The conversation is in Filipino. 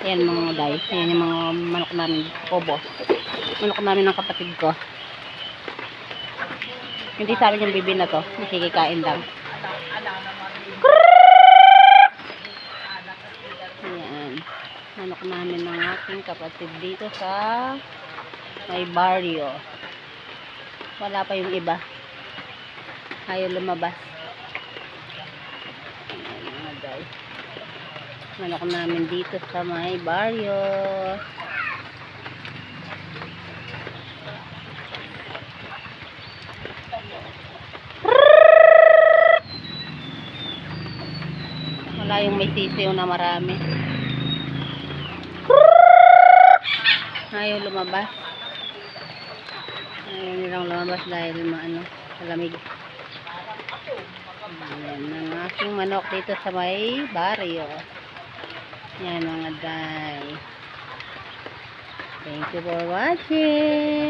Ayan mga day. Ayan yung mga manok namin. Pobos. Manok namin ng kapatid ko. Hindi sa amin yung bibi na to. Nakikikain lang. Ayan. Manok namin ng aking kapatid dito sa may barrio. Wala pa yung iba. Ayaw lumabas. Ayan mga day. Manok namin dito sa may barrio. Wala yung may sisiyo na marami. Ayaw lumabas. Ayaw nilang lumabas dahil malamig. Ayan ang aking manok dito sa may barrio. Yan mga day. Thank you for watching.